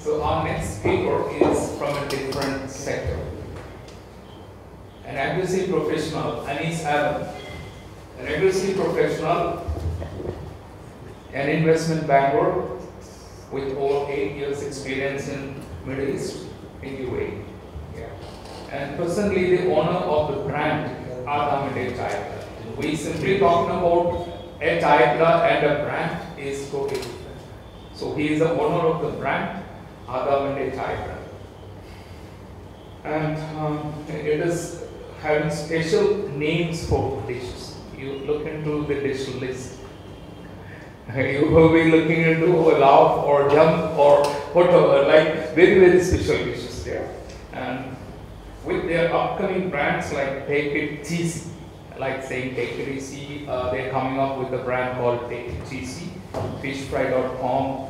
So our next speaker is from a different sector. An aggressive professional, Aneez Adam. An aggressive professional, an investment banker with over 8 years experience in Middle East, in UAE. Yeah. And presently the owner of the brand Adamindae Chayakada. We simply talking about a Chayakada and a brand is totally different. So he is the owner of the brand Adamindae Chayakada. And it is having special names for dishes. You look into the dish list. You will be looking into a laugh or jump or whatever, like very, very special dishes there. And with their upcoming brands like Take It Cheesy, like saying Take It Easy, they're coming up with a brand called Take It Cheesy, fishfry.com,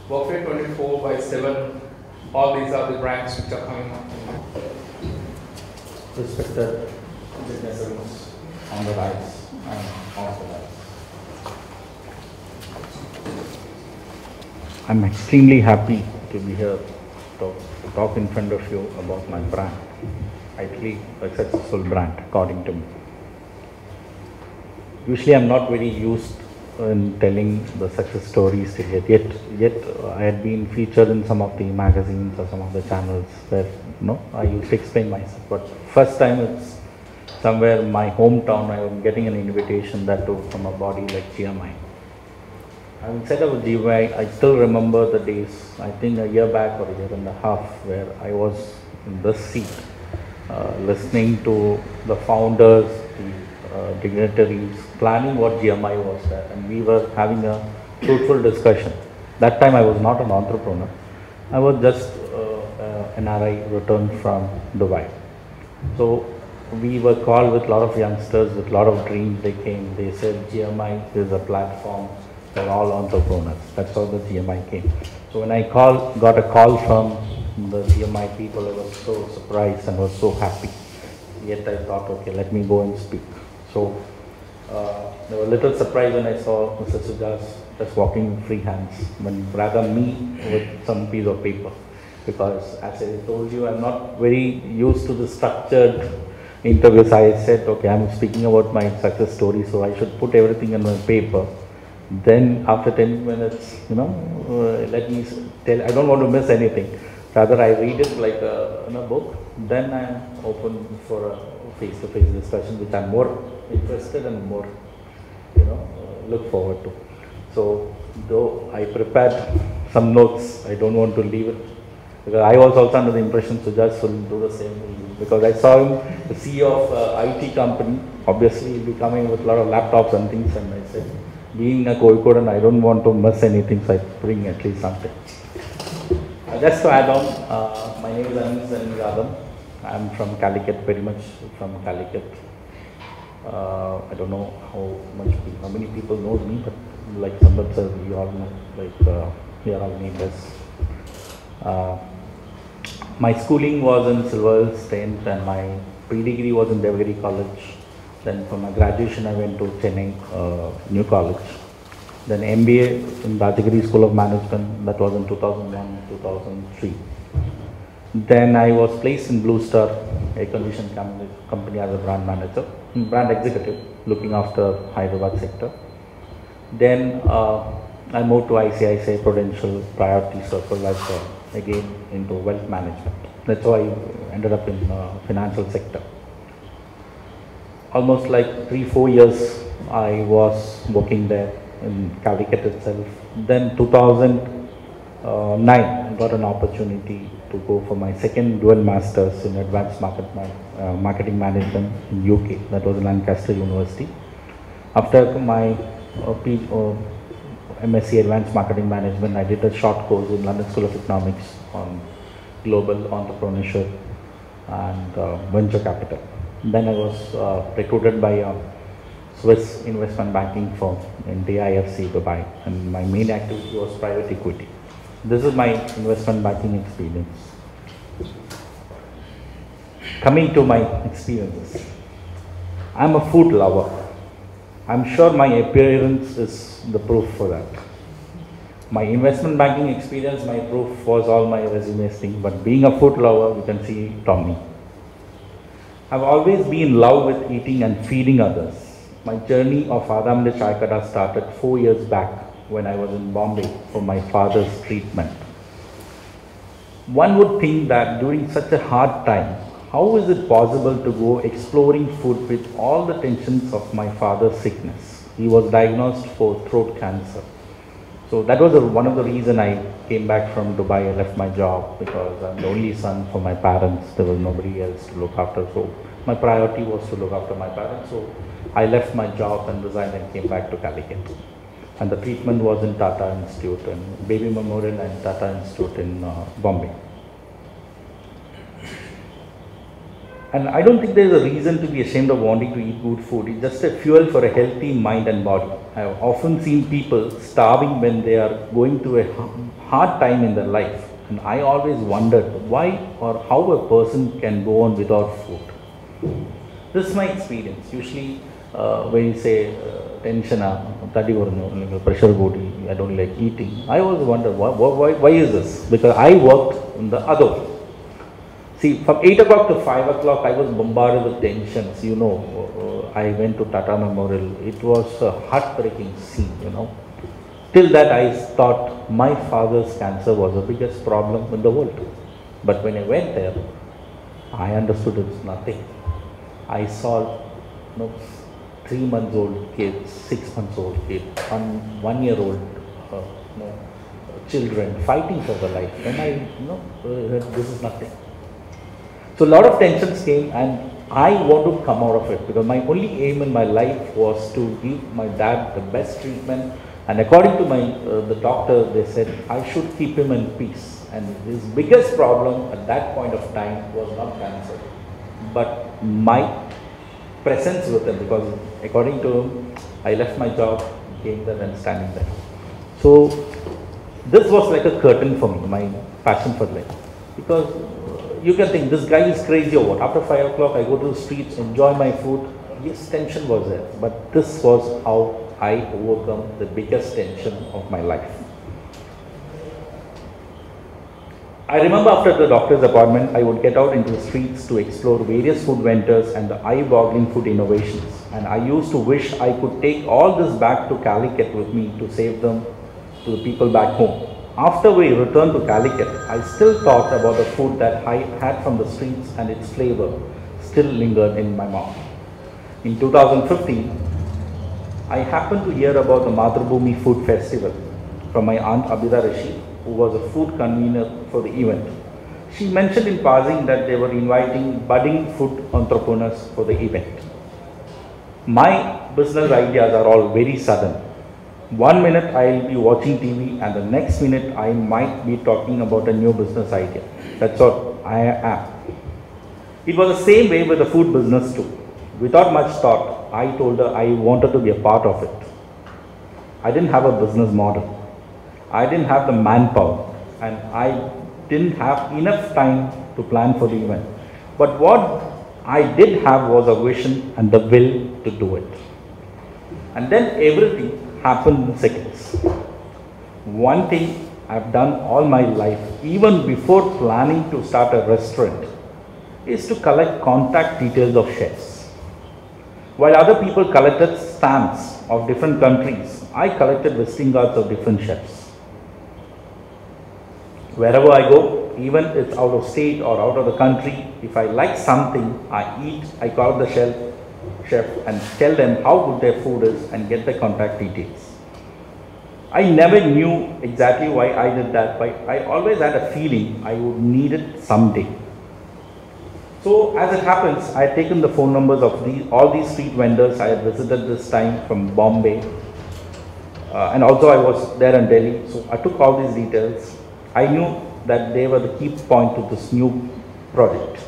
Buffet 24/7, all these are the brands which are coming up. Respected business on the rise and off the rise. I'm extremely happy to be here to talk in front of you about my brand. Actually, a successful brand, according to me. Usually, I'm not very used in telling the success stories yet I had been featured in some of the magazines or some of the channels where I used to explain myself. But first time it's somewhere in my hometown, I am getting an invitation that too from a body like GMi. I will set up a GMi. I still remember the days, I think a year back or a year and a half, where I was in this seat listening to the founders, the dignitaries, planning what GMi was there, and we were having a fruitful discussion. That time I was not an entrepreneur. I was just an NRI returned from Dubai. So we were called with a lot of youngsters with a lot of dreams. They came, they said GMi is a platform for all entrepreneurs. That's how the GMi came. So when I got a call from the GMi people, I was so surprised and was so happy. Yet I thought, okay, let me go and speak. So they were a little surprised when I saw Mr. Sujas just walking with free hands, when rather me with some piece of paper. Because as I told you, I'm not very used to the structured interviews. I said, okay, I'm speaking about my success story, so I should put everything in my paper. Then after 10 minutes, let me tell, I don't want to miss anything. Rather, I read it like in a book. Then I'm open for a face-to-face discussion, which I'm more interested and more, look forward to. So, though I prepared some notes, I don't want to leave it, because I was also under the impression Sujas will do the same, because I saw him, the CEO of IT company, obviously he'll be coming with a lot of laptops and things, and I said, being a Kozhikode, I don't want to miss anything, so I bring at least something. Just to add on, my name is Adamindae. I'm from Calicut, very much from Calicut. I don't know how many people know me, but like Sambat said, we all know, like we are all neighbors. My schooling was in Silver State, and my pre-degree was in Devagiri College. Then for my graduation, I went to Chennai New College. Then MBA in Rajagiri School of Management, that was in 2001-2003. Then I was placed in Blue Star air condition company as a brand manager, brand executive, looking after Hyderabad sector. Then I moved to ICICI Prudential Priority Circle as again into wealth management. That's how I ended up in financial sector. Almost like 3-4 years I was working there in Calicut itself. Then 2009 I got an opportunity to go for my second dual masters in advanced marketing management in UK. That was in Lancaster University. After my MSc Advanced Marketing Management, I did a short course in London School of Economics on global entrepreneurship and venture capital. Then I was recruited by a Swiss investment banking firm in DIFC Dubai, and my main activity was private equity. This is my investment banking experience. Coming to my experiences, I'm a food lover. I'm sure my appearance is the proof for that. My investment banking experience, my proof was all my resume thing, but being a food lover, you can see it on me. I've always been in love with eating and feeding others. My journey of Adamindae Chayakada started 4 years back when I was in Bombay for my father's treatment. One would think that during such a hard time, how is it possible to go exploring food with all the tensions of my father's sickness? He was diagnosed for throat cancer. So that was one of the reasons I came back from Dubai. I left my job because I'm the only son for my parents. There was nobody else to look after. So my priority was to look after my parents. So I left my job and resigned and came back to Calicut. And the treatment was in Tata Institute and Baby Memorial and Tata Institute in Bombay. And I don't think there is a reason to be ashamed of wanting to eat good food. It's just a fuel for a healthy mind and body. I have often seen people starving when they are going through a hard time in their life. And I always wondered why or how a person can go on without food. This is my experience. Usually when you say tension, pressure body, I don't like eating. I always wonder why is this? Because I worked in the other way. See, from 8 o'clock to 5 o'clock, I was bombarded with tensions. You know, I went to Tata Memorial. It was a heartbreaking scene, you know. Till that, I thought my father's cancer was the biggest problem in the world. But when I went there, I understood it's nothing. I saw, 3 months old kids, 6 months old kids, 1 year old children fighting for their life. And I, this is nothing. So a lot of tensions came and I want to come out of it because my only aim in my life was to give my dad the best treatment, and according to the doctor, they said I should keep him in peace, and his biggest problem at that point of time was not cancer but my presence with him, because according to him I left my job, came there and standing there. So this was like a curtain for me, my passion for life, because you can think this guy is crazy or what. After 5 o'clock, I go to the streets, enjoy my food. Yes, tension was there, but this was how I overcome the biggest tension of my life. I remember after the doctor's appointment, I would get out into the streets to explore various food vendors and the eye-boggling food innovations. And I used to wish I could take all this back to Calicut with me to save them to the people back home. After we returned to Calicut, I still thought about the food that I had from the streets, and its flavor still lingered in my mouth. In 2015, I happened to hear about the Mathrubhumi Food Festival from my aunt Abida Rishi, who was a food convener for the event. She mentioned in passing that they were inviting budding food entrepreneurs for the event. My business ideas are all very sudden. 1 minute I will be watching TV and the next minute I might be talking about a new business idea. That's what I am. It was the same way with the food business too. Without much thought, I told her I wanted to be a part of it. I didn't have a business model. I didn't have the manpower and I didn't have enough time to plan for the event. But what I did have was a vision and the will to do it. And then everything happened in seconds. One thing I've done all my life, even before planning to start a restaurant, is to collect contact details of chefs. While other people collected stamps of different countries, I collected visiting cards of different chefs. Wherever I go, even if it's out of state or out of the country, if I like something, I call up the chef and tell them how good their food is and get the contact details. I never knew exactly why I did that, but I always had a feeling I would need it someday. So as it happens, I had taken the phone numbers of all these street vendors I had visited this time from Bombay, and also I was there in Delhi. So I took all these details. I knew that they were the key point to this new project.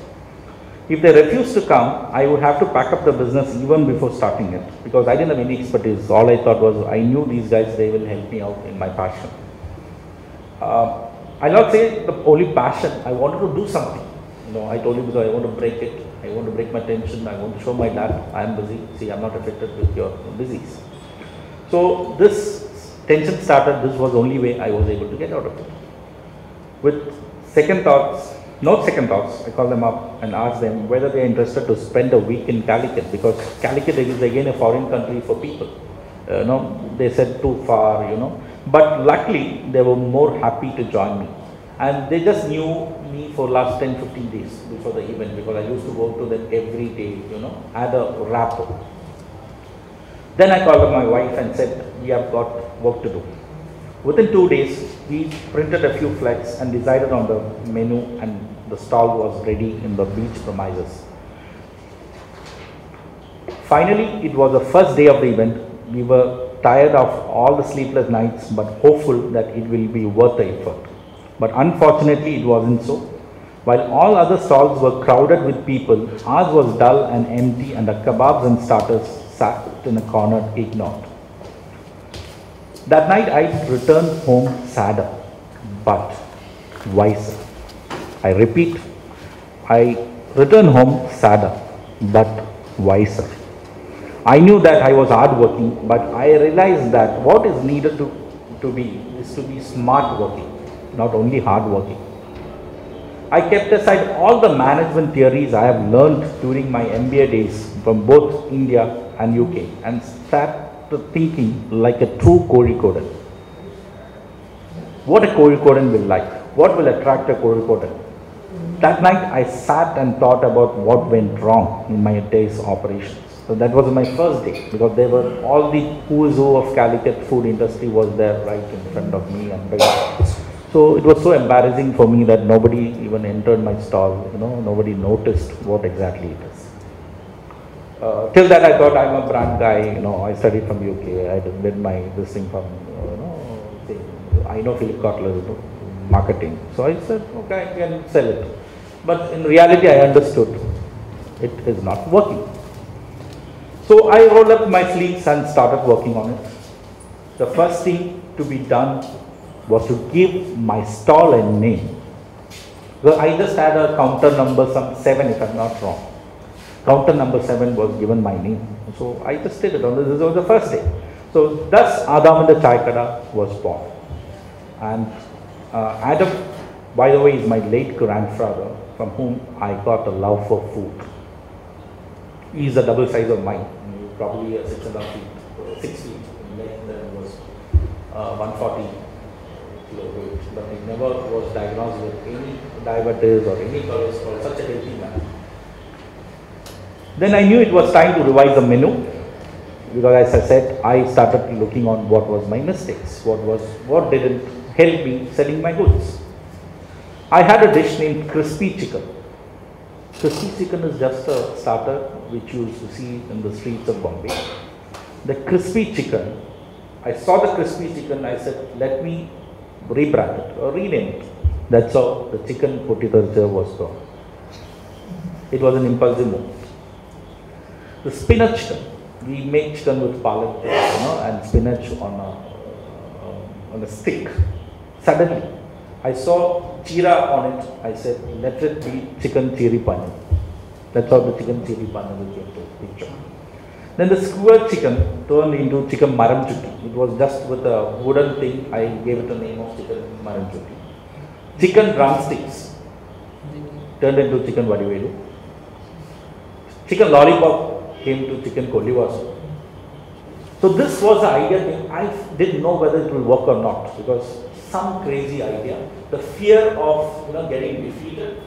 If they refused to come, I would have to pack up the business even before starting it, because I didn't have any expertise. All I thought was, I knew these guys, they will help me out in my passion. I'll not say the only passion, I wanted to do something. I told you because I want to break it. I want to break my tension. I want to show my dad I am busy. See, I'm not affected with your disease. So this tension started, this was the only way I was able to get out of it. With second thoughts, no second thoughts, I called them up and asked them whether they are interested to spend a week in Calicut, because Calicut is again a foreign country for people. They said too far, but luckily they were more happy to join me. And they just knew me for last 10-15 days before the event, because I used to go to them every day, had a rapport. Then I called up my wife and said, we have got work to do. Within 2 days, we printed a few flags and decided on the menu, and the stall was ready in the beach premises. Finally, it was the first day of the event. We were tired of all the sleepless nights, but hopeful that it will be worth the effort. But unfortunately, it wasn't so. While all other stalls were crowded with people, ours was dull and empty, and the kebabs and starters sat in a corner ignored. That night, I returned home sadder, but wiser. I repeat, I returned home sadder, but wiser. I knew that I was hardworking, but I realized that what is needed to be smart working, not only hardworking. I kept aside all the management theories I have learned during my MBA days from both India and UK and started thinking like a true Kozhikodan. What a Kozhikodan will like, what will attract a Kozhikodan. That night I sat and thought about what went wrong in my day's operations. So that was my first day, because there were all the who's who of Calicut food industry was there right in front of me, and so it was so embarrassing for me that nobody even entered my stall, nobody noticed what exactly it is. Till that I thought I'm a brand guy, I studied from UK, I did this thing from, I know Philip Kotler, marketing. So I said, okay, I can sell it. But in reality I understood it is not working. So I rolled up my sleeves and started working on it. The first thing to be done was to give my stall a name. So I just had a counter number, some 7 if I'm not wrong. Counter number 7 was given my name. So I just did it. This was the first day. So thus Adamindae Chayakada was born. And Adam, by the way, is my late grandfather, from whom I got a love for food. He is a double size of mine. Probably 6.5 feet, 6 feet. Then was 140 kilo weight, but he never was diagnosed with any diabetes or any cholesterol, such a healthy man. Then I knew it was time to revise the menu, because as I said, I started looking on what was my mistakes, what didn't help me selling my goods. I had a dish named crispy chicken. Crispy chicken is just a starter which you used to see in the streets of Bombay. The crispy chicken, I saw the crispy chicken, I said, let me rebrand it or rename it. That's how the chicken potitarja was born. It was an impulsive move. The spinach chicken, we make chicken with palak, and spinach on a stick. Suddenly, I saw chira on it. I said, let it be chicken chiri paneer. That's how the chicken chiri paneer came to the picture. Then the skewered chicken turned into chicken maram chutti. It was just with a wooden thing. I gave it the name of chicken maram chutti. Chicken drumsticks turned into chicken vadivedu. Chicken lollipop came to chicken kolivasu. So this was the idea. I didn't know whether it will work or not, because some crazy idea. The fear of getting defeated,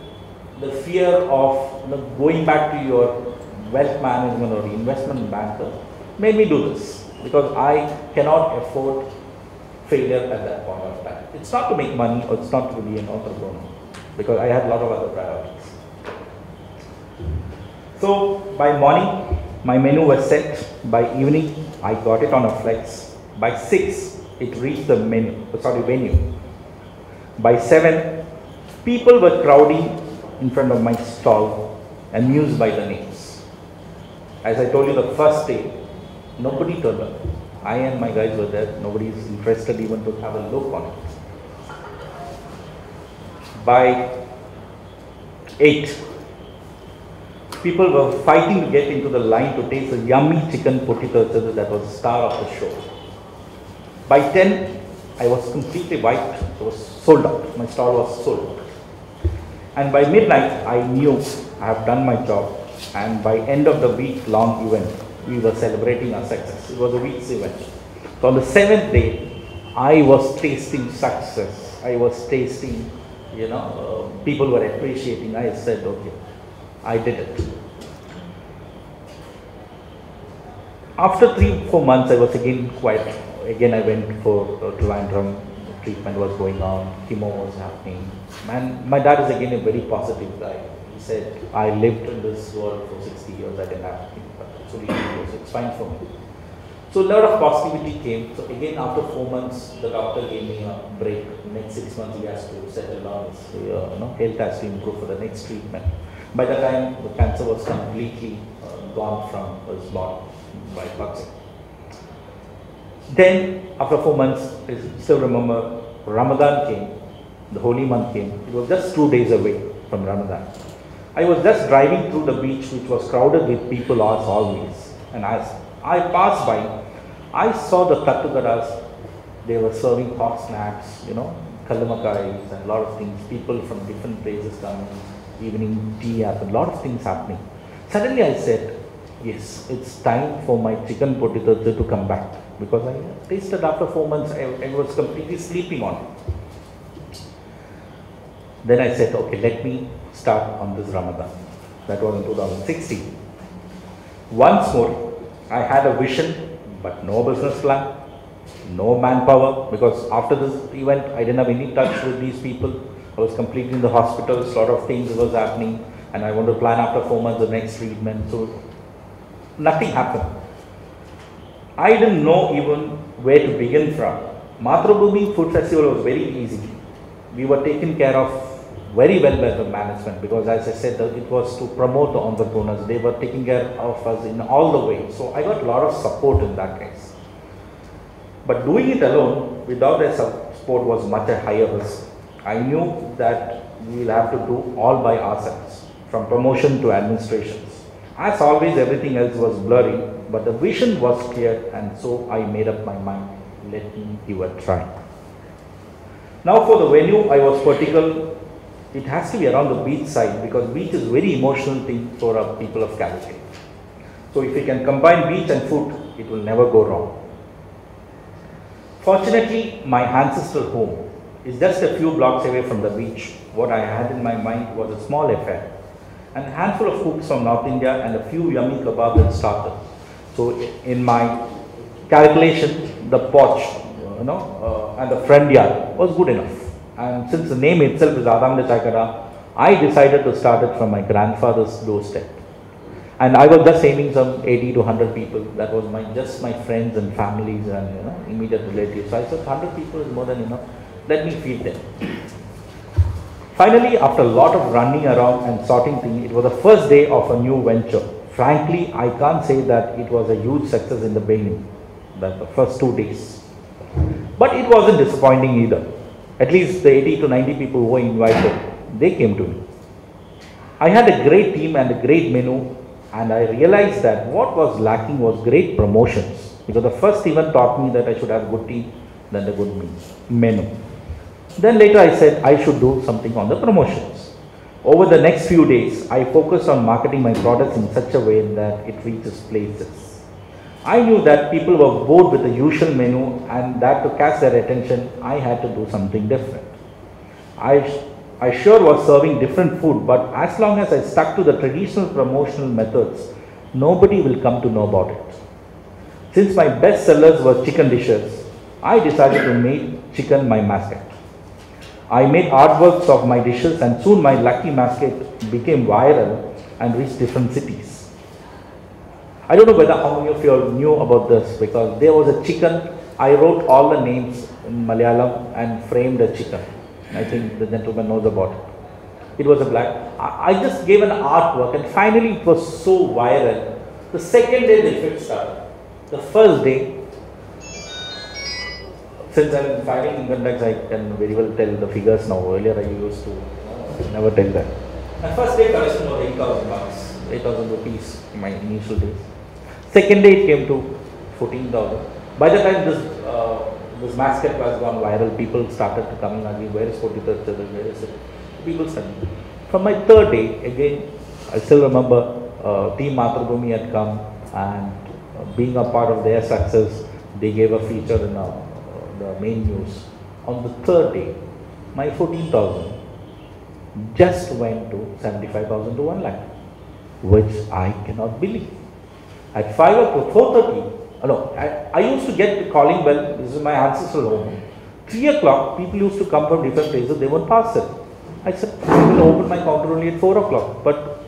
the fear of going back to your wealth management or investment banker made me do this, because I cannot afford failure at that point of time. It's not to make money, or it's not to be an entrepreneur, because I had a lot of other priorities. So by morning, my menu was set. By evening, I got it on a flex. By 6, it reached the venue. By 7, people were crowding in front of my stall, amused by the names. As I told you, the first day, nobody turned up. I and my guys were there. Nobody is interested even to have a look on it. By 8, people were fighting to get into the line to taste the yummy chicken potitarja that was the star of the show. By 10, I was completely wiped. It was sold out. My stall was sold out. And by midnight, I knew I have done my job. And by end of the week-long event, we were celebrating our success. It was a week's event. So on the 7th day, I was tasting success. I was tasting, people were appreciating. I said, okay, I did it. After 3-4 months, I was again quiet. Again, I went for Trivandrum. Treatment was going on. Chemo was happening. And my dad is again a very positive guy. He said, I lived in this world for 60 years. I didn't have to think, but it's fine for me. So a lot of positivity came. So again, after 4 months, the doctor gave me a break. Next 6 months, he has to settle down. Health has to improve for the next treatment. By the time the cancer was completely gone from his body by toxic. Then, after 4 months, I still remember Ramadan came, the holy month came. It was just 2 days away from Ramadan. I was just driving through the beach, which was crowded with people as always. And as I passed by, I saw the Kattugadas. They were serving hot snacks, kallumakkais and a lot of things. People from different places coming, evening tea, a lot of things happening. Suddenly I said, yes, it's time for my chicken potato to come back. Because I tasted after 4 months, I was completely sleeping on it. Then I said, okay, let me start on this Ramadan. That was in 2016. Once more, I had a vision, but no business plan, no manpower, because after this event, I didn't have any touch with these people. I was completely in the hospitals, a lot of things was happening, and I wanted to plan after 4 months the next treatment. So nothing happened. I didn't know even where to begin from. Mathrubhumi Food Festival was very easy. We were taken care of very well by the management, because as I said, it was to promote the entrepreneurs. They were taking care of us in all the way. So I got a lot of support in that case. But doing it alone without a support was much a higher risk. I knew that we will have to do all by ourselves, from promotion to administrations. As always, everything else was blurry, but the vision was clear, and so I made up my mind, let me give a try. Now for the venue, I was particular. It has to be around the beach side, because beach is very emotional thing for people of Calicut. So if we can combine beach and food, it will never go wrong. Fortunately, my ancestral home is just a few blocks away from the beach. What I had in my mind was a small affair, and a handful of cooks from North India and a few yummy kebabs and starters. So in my calculation, the porch, and the front yard was good enough. And since the name itself is Adamindae Chayakada, I decided to start it from my grandfather's doorstep. And I was just aiming some 80 to 100 people. That was just my friends and families and immediate relatives. So I said 100 people is more than enough. Let me feed them. Finally, after a lot of running around and sorting things, it was the first day of a new venture. Frankly, I can't say that it was a huge success in the beginning, the first 2 days. But it wasn't disappointing either. At least the 80 to 90 people who were invited, they came to me. I had a great team and a great menu, and I realized that what was lacking was great promotions, because the first event taught me that I should have a good team, then the good menu. Then later I said I should do something on the promotions. Over the next few days, I focused on marketing my products in such a way that it reaches places. I knew that people were bored with the usual menu, and that to catch their attention, I had to do something different. I sure was serving different food, but as long as I stuck to the traditional promotional methods, nobody will come to know about it. Since my best sellers were chicken dishes, I decided to make chicken my mascot. I made artworks of my dishes, and soon my lucky mascot became viral and reached different cities. I don't know whether how many of you all knew about this, because there was a chicken. I wrote all the names in Malayalam and framed a chicken. I think the gentleman knows about it. It was a black. I just gave an artwork, and finally it was so viral. The second day the effect started. The first day, since I'm filing income tax, I can very well tell the figures now. Earlier I used to never tell that. My first day collection was 8,000 bucks, 8,000 rupees in my initial days. Second day it came to 14,000. By the time this this mascot has gone viral. People started coming again. Where is Kozhikode? Where is it? People started. From my third day, again, I still remember Team Mathrubhumi had come, and being a part of their success, they gave a feature in the main news. On the third day, my 14,000 just went to 75,000 to 1 lakh, which I cannot believe. At 5 o'clock, 4:30, no, I used to get the calling bell. This is my ancestral home. 3 o'clock, people used to come from different places. They won't pass it. I said, I will open my counter only at 4 o'clock. But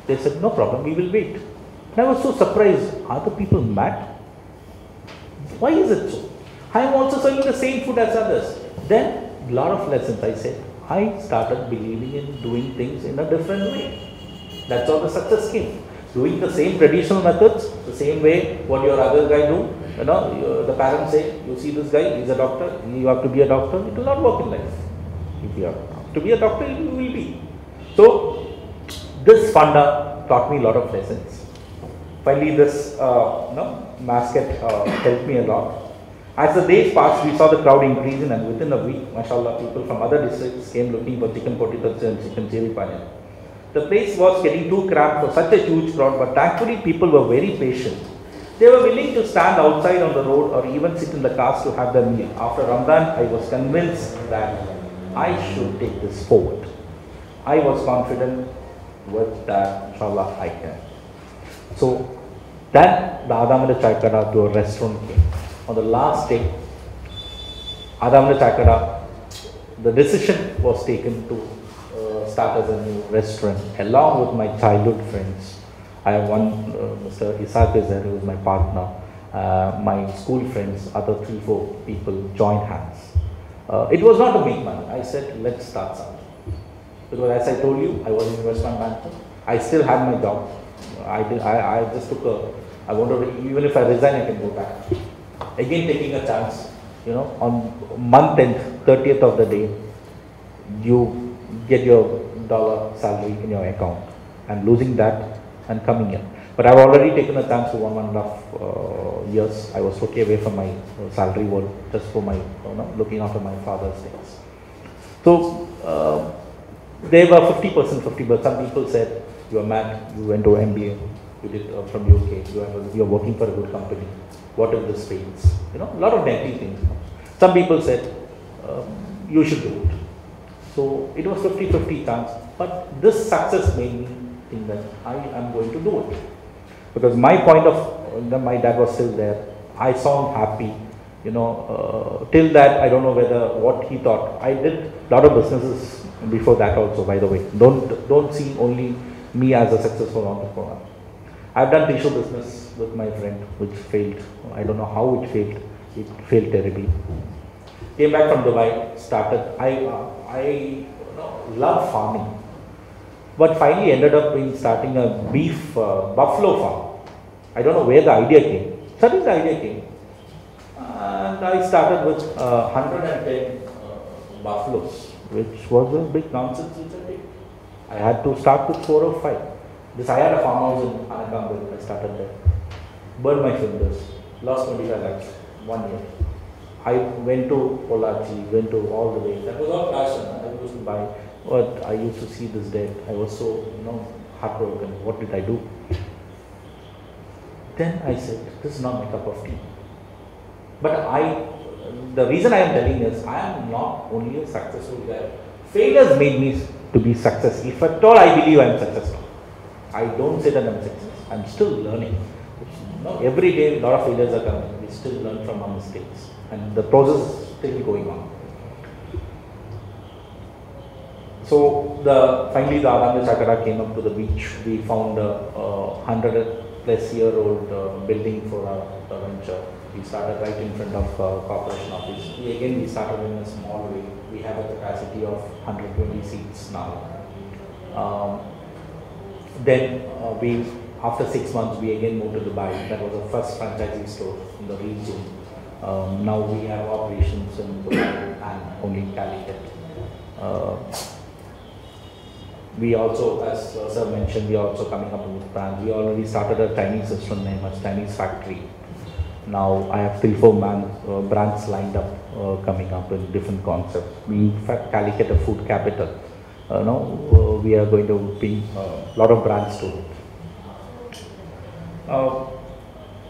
they said, no problem, we will wait. And I was so surprised. Are the people mad? Why is it so? I am also selling the same food as others. Then, a lot of lessons, I said. I started believing in doing things in a different way. That's how the success came. Doing the same traditional methods, the same way what your other guy do. You know, the parents say, you see this guy, he's a doctor, you have to be a doctor. It will not work in life. If you have to be a doctor, you will be. So, this funda taught me a lot of lessons. Finally, this mascot helped me a lot. As the days passed, we saw the crowd increasing, and within a week, mashallah, people from other districts came looking for chicken potatoes and chicken chili pani. The place was getting too cramped for such a huge crowd, but thankfully people were very patient. They were willing to stand outside on the road or even sit in the cars to have their meal. After Ramadan, I was convinced that I should take this forward. I was confident with that, inshallah, I can. So then the Adamindae Chayakada to a restaurant came. On the last day, Adamindae Chayakada, the decision was taken to start as a new restaurant along with my childhood friends. I have one, Mr. Isaac is there, who is my partner. My school friends, other 3-4 people joined hands. It was not to make money. I said, let's start something. Because as I told you, I was an investment banker. I still had my job. I just took I wanted to, even if I resign, I can go back. Again, taking a chance, you know, on month end, 30th of the day, you get your dollar salary in your account, and losing that and coming in. But I've already taken a chance for 1.5 years. I was okay away from my salary world just for my, looking after my father's things. So they were 50%, 50%. Some people said, you are mad, you went to MBA, you did from UK, you are working for a good company. What if this fails? You know, a lot of negative things. Some people said, you should do it. So it was 50-50 chance, but this success made me think that I am going to do it. Because my point of, my dad was still there. I saw him happy. You know, till that, I don't know what he thought. I did a lot of businesses before that also, by the way. Don't see only me as a successful entrepreneur. I've done tissue business with my friend, which failed. I don't know how it failed. It failed terribly. Came back from Dubai, started. I love farming, but finally ended up starting a beef buffalo farm. I don't know where the idea came. Suddenly the idea came, and I started with 110 buffaloes, which was a big nonsense. I had to start with 4 or 5. I had a farmhouse in Anakambil. I started there. Burned my fingers. Lost 25 lakhs 1 year. I went to Pollachi, went to all the way. That was all passion. I used to buy. But I used to see this debt. I was so, heartbroken. What did I do? Then I said, this is not my cup of tea. But the reason I am telling is, I am not only a successful guy. Failures made me to be successful. If at all I believe I am successful. I don't say that I am successful. I am still learning. Every day, a lot of failures are coming. We still learn from our mistakes. And the process is still going on. So finally the Adamindae Chayakada came up to the beach. We found a 100-plus-year-old building for our venture. We started right in front of corporation office. We started in a small way. We have a capacity of 120 seats now. Then after 6 months, we again moved to Dubai. That was the first franchisee store in the region. Now we have operations in Dubai and only Calicut. We also, as sir mentioned, we are also coming up with brands. We already started a Chinese restaurant name as Chinese Factory. Now I have 3-4 brands lined up, coming up with different concepts. In fact, Calicut a food capital. We are going to bring a lot of brands to it.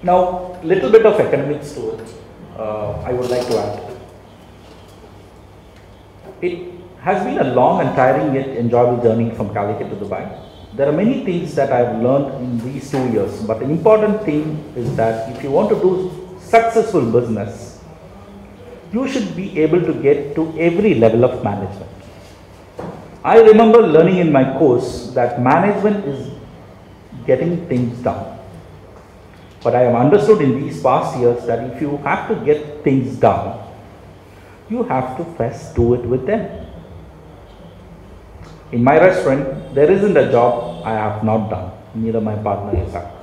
Now, little bit of economics to it. I would like to add. It has been a long and tiring yet enjoyable journey from Calicut to Dubai. There are many things that I have learned in these 2 years, but the important thing is that if you want to do successful business, you should be able to get to every level of management. I remember learning in my course that management is getting things done. But I have understood in these past years that if you have to get things done, you have to first do it with them. In my restaurant, there isn't a job I have not done, neither my partner is up.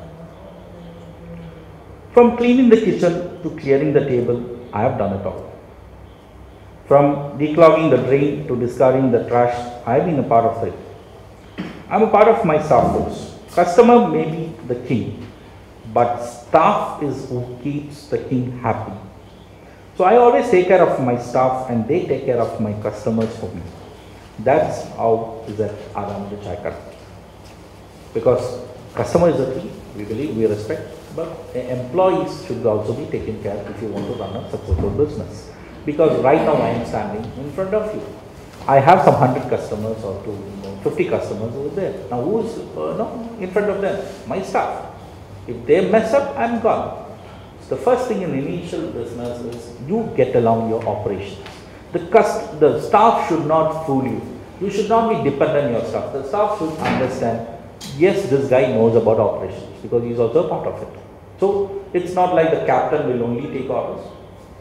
From cleaning the kitchen to clearing the table, I have done it all. From declogging the drain to discarding the trash, I have been a part of it. I am a part of my staff force. Customer may be the king, but staff is who keeps the king happy. So I always take care of my staff and they take care of my customers for me. That's how is at Adamindae Chayakada. Because customer is the key, we believe, we respect, but employees should also be taken care of if you want to run a successful business. Because right now I am standing in front of you. I have some 100 customers or 50 customers over there. Now who is in front of them? My staff. If they mess up, I am gone. So the first thing in initial business is you get along your operations. The staff should not fool you. You should not be dependent on your staff. The staff should understand, yes, this guy knows about operations because he is also a part of it. So it's not like the captain will only take orders.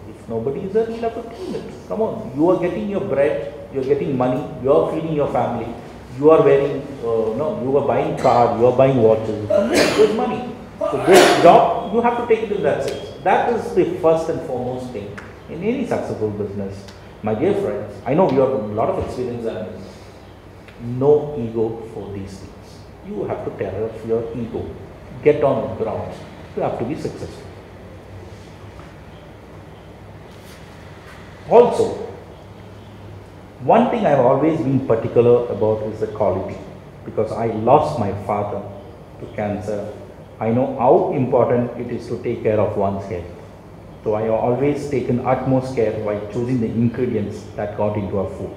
If nobody is there, you'll have to clean it. Come on, you are getting your bread, you are getting money, you are feeding your family, you are wearing, you are buying cars, you are buying watches. There's money. So this job, you have to take it in that sense. That is the first and foremost thing in any successful business. My dear friends, I know you have a lot of experience and no ego for these things. You have to tear off your ego. Get on the ground. You have to be successful. Also, one thing I have always been particular about is the quality. Because I lost my father to cancer, I know how important it is to take care of one's health. So I have always taken utmost care while choosing the ingredients that got into our food.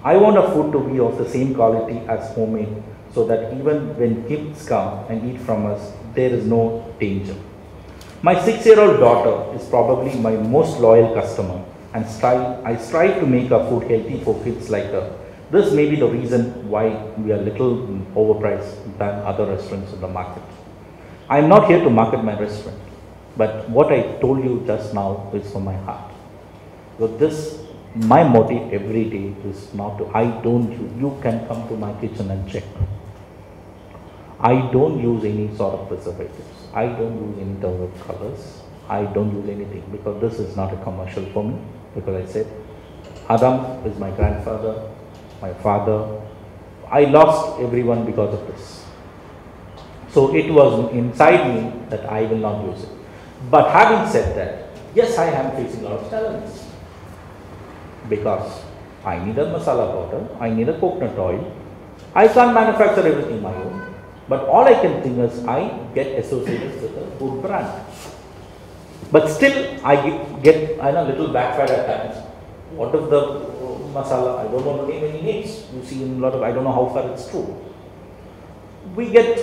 I want our food to be of the same quality as homemade so that even when kids come and eat from us, there is no danger. My 6-year-old daughter is probably my most loyal customer and I strive to make our food healthy for kids like her. This may be the reason why we are little overpriced than other restaurants in the market. I am not here to market my restaurant. But what I told you just now is from my heart. So my motive every day is not to, you can come to my kitchen and check. I don't use any sort of preservatives. I don't use any type of colors. I don't use anything because this is not a commercial for me. Because I said, Adam is my grandfather, my father. I lost everyone because of this. So it was inside me that I will not use it. But having said that, yes, I am facing a lot of challenges because I need a masala powder, I need a coconut oil. I can't manufacture everything my own, but all I can think is I get associated with a good brand. But still, I get a little backfire at times. What if the masala? I don't want to name any names. You see in a lot of, I don't know how far it's true. We get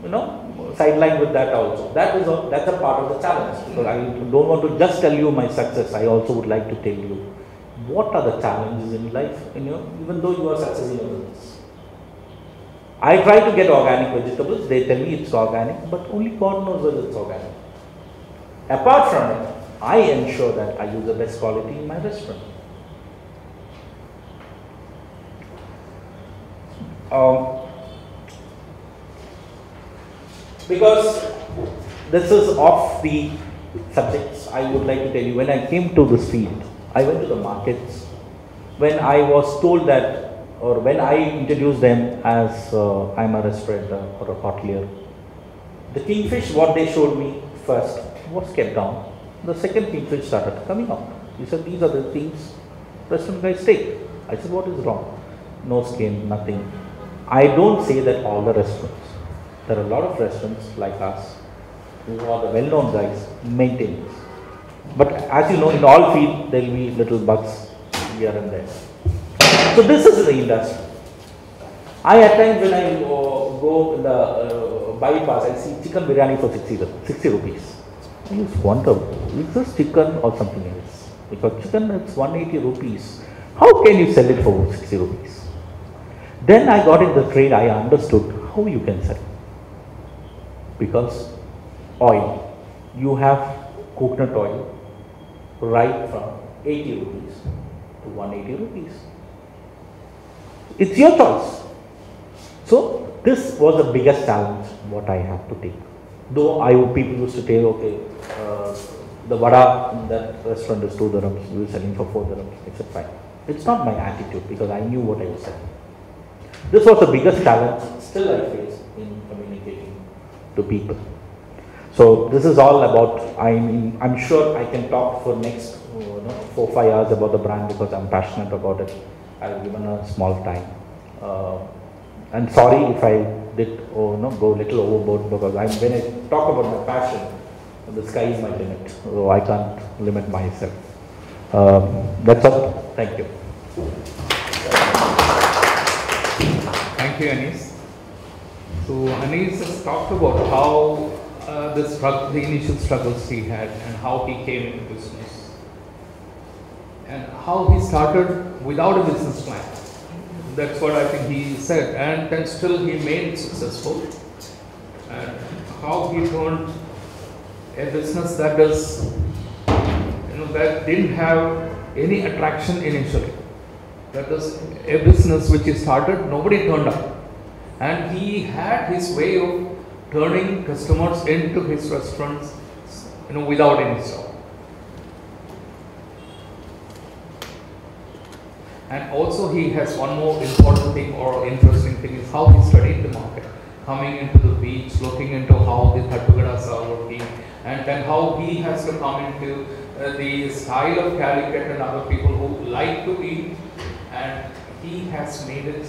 sidelined with that also. That's a part of the challenge because I don't want to just tell you my success. I also would like to tell you what are the challenges in life, even though you are successful in business. I try to get organic vegetables. They tell me it's organic, but only God knows whether it's organic. Apart from it, I ensure that I use the best quality in my restaurant. Because this is off the subjects, I would like to tell you, when I came to this field, I went to the markets. When I was told that, or when I introduced them as I'm a restaurateur or a hotelier, the kingfish, what they showed me first was kept down. The second thing which started coming out. He said, these are the things restaurant guys take. I said, what is wrong? No skin, nothing. I don't say that all the restaurants. There are a lot of restaurants like us who are the well-known guys maintain this. But as you know, in all fields there will be little bugs here and there. So this is the industry. I at times when I go in the bypass, I see chicken biryani for 60 rupees. I just wonder, is this chicken or something else? Because chicken is 180 rupees. How can you sell it for 60 rupees? Then I got in the trade, I understood how you can sell. Because oil, you have coconut oil right from 80 rupees to 180 rupees. It's your choice. So this was the biggest challenge what I had to take. Though people used to say, okay, the vada in that restaurant is 2 dirhams, we were selling for 4 dirhams. I said, fine. It's not my attitude because I knew what I was selling. This was the biggest challenge still I face in communicating to people. So this is all about, I'm sure I can talk for next 4-5 hours about the brand because I'm passionate about it. I've given a small time. And sorry if I did go a little overboard because when I talk about my passion, the sky is my limit. So I can't limit myself. That's all. Thank you. Thank you, Aneez. So Aneez has talked about how the initial struggles he had and how he came into business and how he started without a business plan. That's what I think he said, and then still he made it successful, and how he turned a business that that didn't have any attraction initially. That was a business which he started, nobody turned up, and he had his way of turning customers into his restaurants, without any stop. And also he has one more important thing or interesting thing is how he studied the market, coming into the beach, looking into how the Tatugadas are working, and then how he has to come into the style of Calicut and other people who like to eat, and he has made it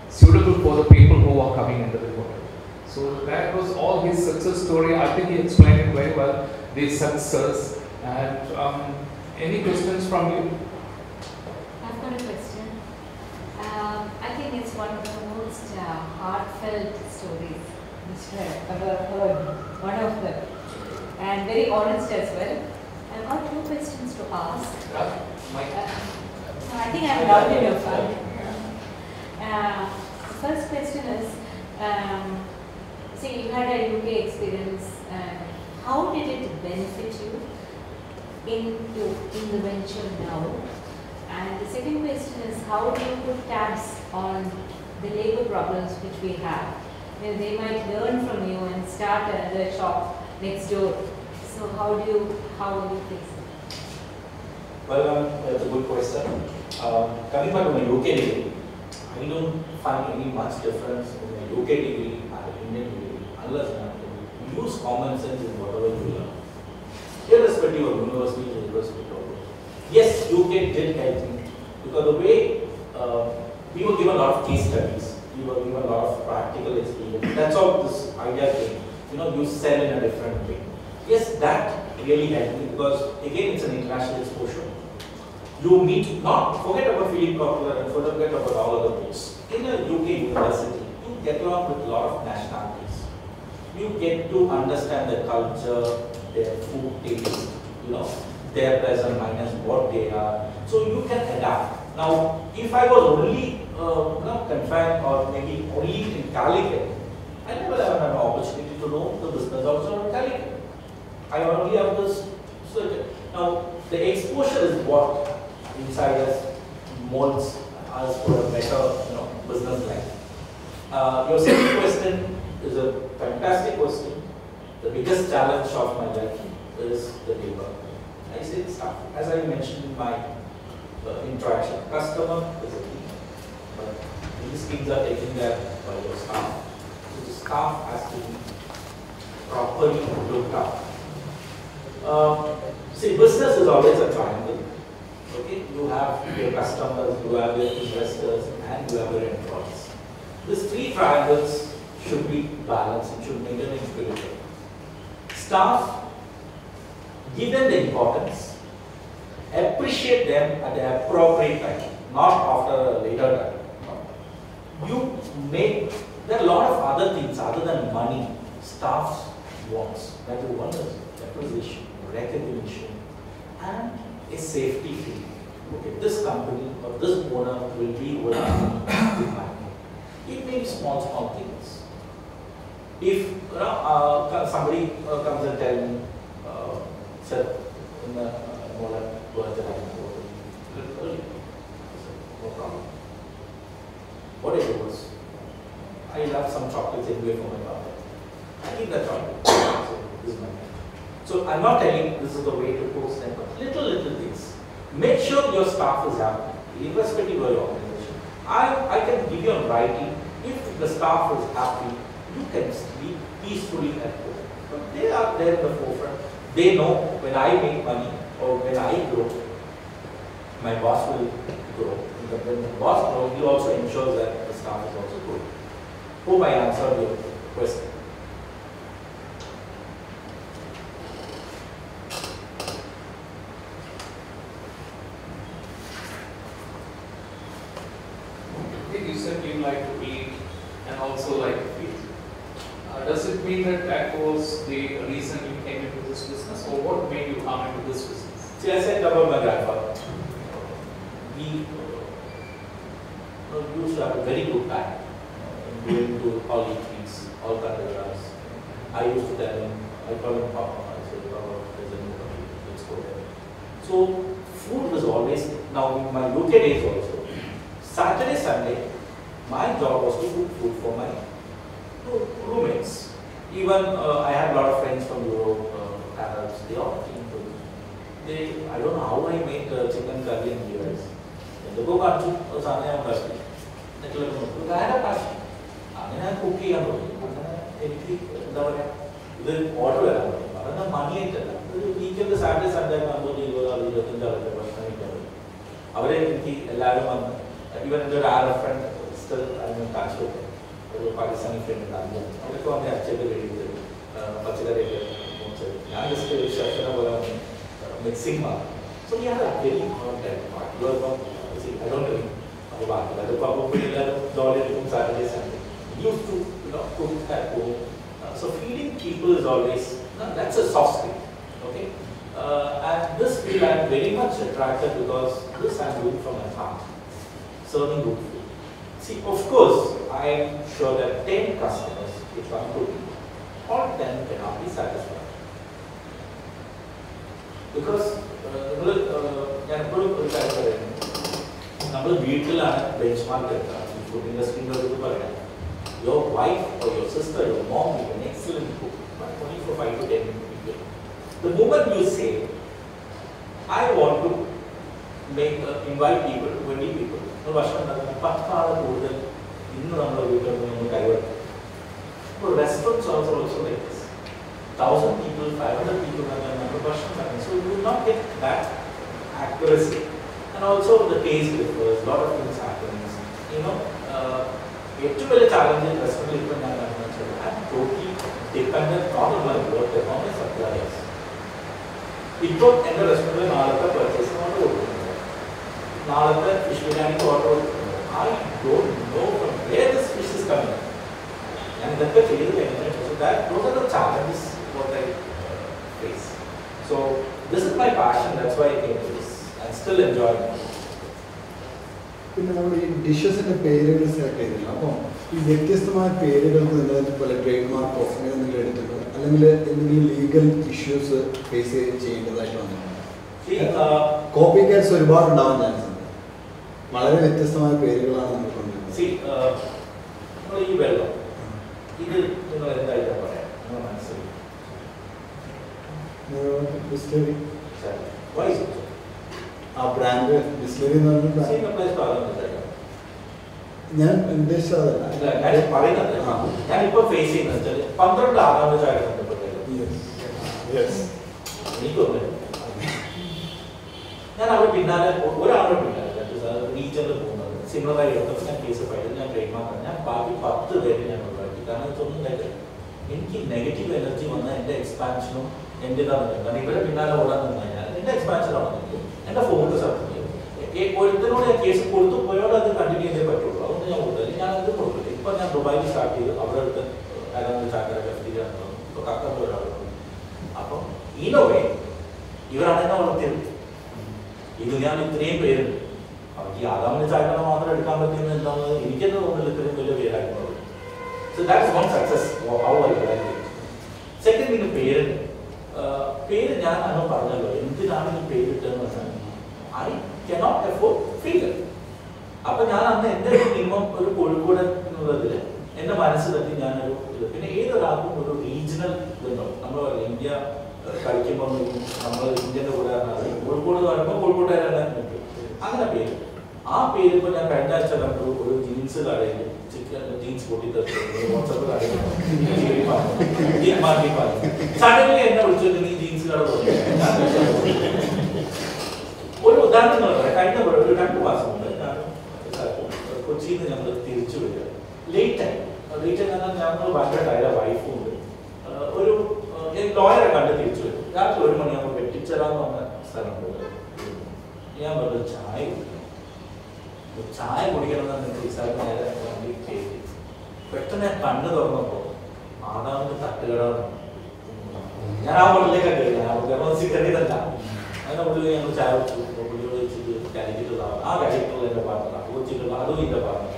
suitable for the people who are coming into the hotel. So that was all his success story. I think he explained it very well, the success. And any questions from you? I've got a question. I think it's one of the most heartfelt stories which I've ever heard, one of them, and very honest as well. I've got 2 questions to ask. I think I'm loud enough. The first question is, see, you had a UK experience, how did it benefit you in the venture now? And the second question is, how do you put tabs on the labor problems which we have? They might learn from you and start another shop next door. So how will you fix it? Well, that's a good question. Coming back to my UK degree, I don't find any much difference in a UK degree and an Indian degree unless you use common sense in whatever you learn, irrespective of university, irrespective of. Yes, UK did help me because the way we were given a lot of case studies, we were given a lot of practical experience. That's how this idea came. You sell in a different way. Yes, that really helped me because again it's an international exposure. You meet, not forget about feeling popular and forget about all other books. In a UK university, you get along with a lot of nationalities. You get to understand their culture, their food taste, their plus and minus, what they are. So you can adapt. Now, if I was only confined or maybe only in Calicut, I never have an opportunity to know the business also in Calicut. I only have this. Now, the exposure is what inside us molds us for a better business life. Your second question is a fantastic question. The biggest challenge of my life is the labor. I say it's tough. As I mentioned in my interaction, customer is a key. But these things are taken care by your staff. So the staff has to be properly looked up. See, business is always a triangle. Okay, you have your customers, you have your investors, and you have your employees. These three triangles should be balanced. It should maintain an equilibrium. Staff, give them the importance, appreciate them at the appropriate time, not after a later time. You make, there are a lot of other things other than money, staff's wants. That is one is appreciation, recognition, and a safety feel. Okay, this company or this owner will be with me. It may be small things. If somebody comes and tells me, sir, in the no problem. What I do is, I love some chocolates anyway for my daughter. I eat that chocolate. So, this is my mind. So I'm not telling this is the way to post them, but little things. Make sure your staff is happy, irrespective of your organization. I can give you on writing, if the staff is happy, you can sleep peacefully at home. But they are there in the forefront. They know when I make money or when I grow, my boss will grow. When the boss grows, he also ensures that the staff is also good. Hope I answered your question. You said you like to read and also like to feed. Does it mean that was the reason you came into this business, or what made you come into this business? See, I said about my grandfather. We used to have a very good time going to all eateries, all cathedrals. I used to tell him, I call him Papa. I said, Papa, there's a new country, let's go there. So, food was always, now in my UK days also, Saturday, Sunday, my job was to cook food for my roommates. Even I had a lot of friends from Europe, Arabs, they all came to me. I don't know how I made chicken curry in the US. The go back to Sanya University. I had a passion. I cook the order. Money. Weekend Saturday, Sunday, even if I have a friend, still I'm in touch with him. A Pakistani friend in India. I go on the actually ready with him. Mixing. So we had a very contact part. I don't know about that. The Papa Saturday, Sunday. Used to cook at home. So feeding people is always, that's a soft skill. Okay? And this skill I am very much attracted because this I am doing from my heart. Serving good food. See, of course, I am sure that 10 customers, if I am cooking, all 10 cannot be satisfied. Because your wife or your sister, your mom is an excellent cook, but only for 5 to 10 people. The moment you say, I want to invite people, 20 people, restaurants are also like this. 1,000 people, 500 people so you will not get that accuracy. And also the taste differs, a lot of things happen. ഏറ്റവും challenge restaurant I'm totally dependent not on my work, but on my suppliers. People in the restaurant are purchase order. Fish biryani order. I don't know from where this fish is coming. And that's so those are the challenges what I face. So this is my passion, that's why I came to this. I'm still enjoying it. Dishes in a period is like a trademark legal issues face change. Copycats are about down. See, you well. Why is it? Our brand distillery Same applies to other this facing yes. ഞാൻ അവിടെ പിന്നാലെ ഒരാളുടെ പിന്നാലെ റീജിയനിൽ പോകുന്നത് സിമിലറായി എടുത്തപ്പോൾ ഞാൻ case file ഞാൻ ട്രേഡ് മാർക്ക് ഞാൻ ബാക്കി 10 പേര് ഞാൻ ഒഴിവാക്കി. കാരണം ഇതൊന്നും എനിക്ക് നെഗറ്റീവ് എനർജി വന്ന എൻ്റെ എക്സ്പാൻഷനും എൻ്റെ ഇതാണ്. കാരണം ഇവരെ പിന്നാലെ ഓടാൻ നിന്ന് കഴിഞ്ഞാൽ എൻ്റെ എക്സ്പാൻഷൻ ആണെന്നെങ്കിൽ എൻ്റെ ഫോക്കസ് ആണ്. ഒരുത്തനോട് ഞാൻ കേസ് കൊടുത്തു പോയോട് അത് കണ്ടിന്യൂ ചെയ്തേ പറ്റുള്ളൂ. അതുകൊണ്ട് ഞാൻ കൊടുത്തില്ല. ഞാൻ അത് കൊടുത്തില്ല. ഇപ്പം ഞാൻ ദുബായിൽ സ്റ്റാർട്ട് ചെയ്തു. അവിടെ അടുത്ത് Adamindae Chayakada ഇപ്പോൾ കക്കത്ത് ഒരാളുണ്ട്. അപ്പം ഈനോവേ ഇവരാണ് എന്നെ വളർത്തിയത്. ഇത് ഞാൻ ഇത്രയും പേരുണ്ട്. അവർക്ക് ഈ Adamindae Chayakada മാത്രം എടുക്കാൻ പറ്റുന്നത് എന്താണെന്ന് എനിക്കെന്നെ തോന്നുന്നില്ല ഇത്രയും വലിയ പേരായിട്ടുള്ളത്. So that's one success how I valuate. Second ഇതിന് പേരുണ്ട്. പേര് ഞാൻ അന്ന് പറഞ്ഞല്ലോ എന്തിനാണ് ഈ പേര് ഇട്ടതെന്ന് വെച്ചാൽ ഐ cannot afford failure. അപ്പൊ ഞാൻ അന്ന് എൻ്റെ മിനിമം ഒരു കോഴിക്കോട് എന്നുള്ളതിൽ എൻ്റെ മനസ്സ് തട്ടി ഞാനൊരു ഇത് പിന്നെ ഏതൊരാൾക്കും ഒരു റീജിയണൽ ഇതുണ്ടാവും. നമ്മൾ ഇന്ത്യ കളിക്കുമ്പോൾ നമ്മൾ ഇന്ത്യൻ്റെ കൂടെ കോഴിക്കോട് പറയുമ്പോൾ കോഴിക്കോട്ടുകാരെല്ലാം കിട്ടും അങ്ങനെ പേര്. ആ പേര് ഇപ്പോൾ ഞാൻ കഴിഞ്ഞ ആഴ്ച കണ്ടു ഒരു ജീൻസ് കടയിൽ ജീൻസ് പൊട്ടിത്തെറിച്ചു വാട്സപ്പ് കടയിൽ സഡൻലി എന്നെ വിളിച്ചിട്ട് നീ ജീൻസ് കട ഒരു ഉദാഹരണം പറയാം. കഴിഞ്ഞ ഒരു 2 മാസം മുമ്പ് കൊച്ചിയിൽ നിന്ന് ഞങ്ങൾ തിരിച്ചു വരിക ലേറ്റായി ഞങ്ങൾ ഭയങ്കര ടയർ വൈഫും ഉണ്ട്. ഒരു ലോയറെ കണ്ട് തിരിച്ചു വരും. രാത്രി 1 മണിയാകുമ്പോൾ വെട്ടിച്ചെറാന്ന് പറഞ്ഞ സ്ഥലമുണ്ട്. ഞാൻ പറഞ്ഞു ചായ കുടിക്കണമെന്ന് ടീച്ചർ നേരെ വണ്ടി കയറ്റി. പെട്ടെന്ന് ഞാൻ കണ്ണ് തുറന്നപ്പോൾ ആടാവിന്റെ തട്ടുകടാണ്. ഞാൻ ആ മുകളിലേക്കൊക്കെ കയറിയതല്ല. അതിന്റെ ഉള്ളിൽ ഞങ്ങൾ ചായ വെച്ചു. പുള്ളിയോട് വെച്ചിട്ട് കാലിക്കറ്റ് ആ കാലിക്കറ്റുള്ള എൻ്റെ പാർട്ണർ കൊച്ചിട്ടുള്ള അതും എൻ്റെ പാർട്ണർ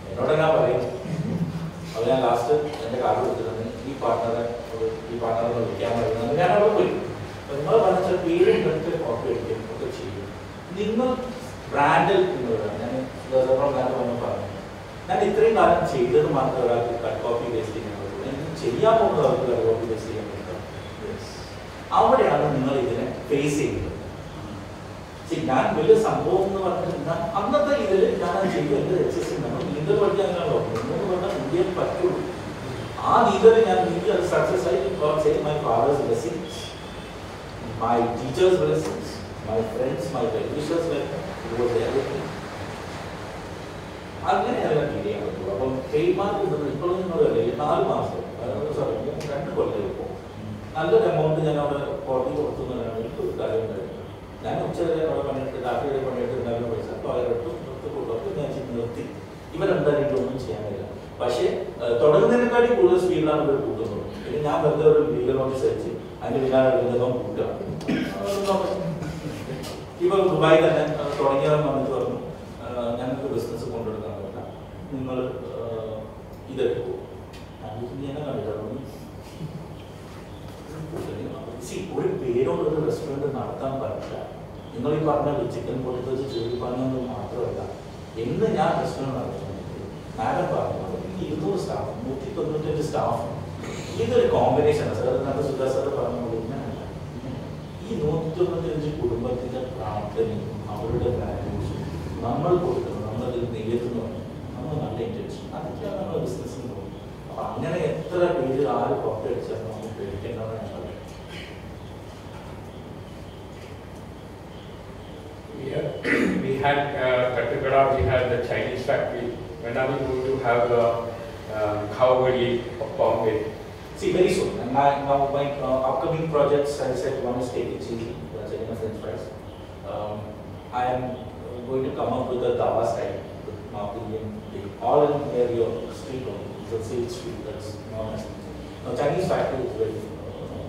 എന്നോടെല്ലാം പറയും. അത് ഞാൻ ലാസ്റ്റ് എൻ്റെ കാർഡ് കൊടുത്തിട്ടുണ്ട് ഈ പാർട്ണറെ വിളിക്കാൻ പറയുന്നത്. ഞാൻ അവിടെ പോയി. നിങ്ങൾ പറഞ്ഞ പേരും കോപ്പി അടിക്കും ഒക്കെ ചെയ്യും. നിങ്ങൾ ബ്രാൻഡിൽ ഞാൻ ബ്രാൻഡ് പറഞ്ഞു ഞാൻ ഇത്രയും കാലം ചെയ്തത് മാത്രം ഒരാൾക്ക് കട്ട് കോപ്പി വേസ്റ്റ് ചെയ്യാൻ പറ്റുള്ളൂ. എനിക്ക് ചെയ്യാൻ പോകുന്നത് അവർക്ക് കട്ട് കോപ്പി വേസ്റ്റ് ചെയ്യാൻ പറ്റില്ല. അവിടെയാണ് നിങ്ങൾ ഇതിനെ ഫേസ് ചെയ്യുന്നത്. ഞാൻ വലിയ സംഭവം എന്ന് പറഞ്ഞിട്ട് അന്നത്തെ ഇതിൽ ഞാൻ ചെയ്തു എൻ്റെ എക്സസൈസ് നീന്തൽ പഠിക്കാൻ അങ്ങനെയാണല്ലോ 3 കൊല്ലം ഇന്ത്യയിൽ പറ്റുള്ളൂ. ആ നീന്തൽ ഞാൻ നീന്തി അത് സക്സസ് ആയി. My fathers blessings, my teachers blessings, my friends, my well-wishers അങ്ങനെയാണ് ഞാൻ ഡീൽ ചെയ്യാൻ പറ്റുള്ളൂ. അപ്പം ട്രേഡ് മാർക്ക് ഇപ്പോഴും നിങ്ങളല്ലേ 4 മാസം 2 കൊല്ലം ഇപ്പോൾ നല്ലൊരു എമൗണ്ട് ഞാൻ അവിടെ കോടതി കൊടുത്തുന്നതാണ്. എനിക്കൊരു കാര്യം ഉണ്ടായിരുന്നു. ഞാൻ ഉച്ചവരെ അവിടെ പണിയെടുത്ത് രാത്രി വരെ പണിയെടുത്തിട്ടുണ്ടായിരുന്ന പൈസ കൊടുത്തു ഞാൻ നിർത്തി. ഇവരെന്തായാലും ഒന്നും ചെയ്യാൻ കഴിയില്ല. പക്ഷേ തുടങ്ങുന്നതിനേക്കാളും കൂടുതൽ സ്പീഡിലാണ് ഇവർ കൂട്ടുന്നത്. പിന്നെ ഞാൻ വെറുതെ ഒരു ലീഗൽ നോട്ടീസ് അയച്ച് അതിൻ്റെ പിന്നാലെ കൂട്ടുക. ഇപ്പൊ ദുബായി തന്നെ തുടങ്ങിയവൻ വന്നിട്ട് പറഞ്ഞു ഞങ്ങൾക്ക് ബിസിനസ് കൊണ്ടെടുക്കാൻ പറ്റില്ല, നിങ്ങൾ ഇതെടുക്കൂ. ഞാൻ കണ്ടിട്ടുണ്ട് ഒരു പേരോടൊരു റെസ്റ്റോറൻറ്റ് നടത്താൻ പറ്റില്ല. നിങ്ങൾ ഈ പറഞ്ഞ ചിക്കൻ പൊട്ടിത്തെറിച്ച് ചെറിയ പറഞ്ഞത് മാത്രമല്ല എന്ന് ഞാൻ റെസ്റ്റോറൻറ്റ് നടത്തുന്നത് മാഡം പറഞ്ഞു 200 സ്റ്റാഫ് 195 സ്റ്റാഫ് ഇതൊരു കോമ്പിനേഷനാണ് സാർ. നമ്മുടെ സുധാ സാർ പറഞ്ഞത് ഇങ്ങനെയല്ല. ഈ 195 കുടുംബത്തിൻ്റെ പ്രാർത്ഥനയും അവരുടെ വാല്യൂസും നമ്മൾ കൊടുക്കുന്നത് നമ്മളതിൽ നെയ്യത്തുന്നു നമ്മൾ നല്ല ഇൻറ്റൻഷൻ അതൊക്കെയാണ് നമ്മുടെ ബിസിനസ്സിന് പോകുന്നത്. അപ്പം അങ്ങനെ എത്ര പേര് ആര് കോപ്പി അടിച്ചാൽ നമുക്ക് പേടിക്കേണ്ടതാണ് ഞാൻ പറയുന്നത്. We had Koyapathodi, we had the Chinese factory. When are we going to have the Kawali of Bombay? See, very soon. And now my upcoming projects, I said one is taking chili, that's again a French fries. I am going to come up with a Dawa style, with North Indian, all in area of street only. It's a sales street, that's known as. Now Chinese factory is very,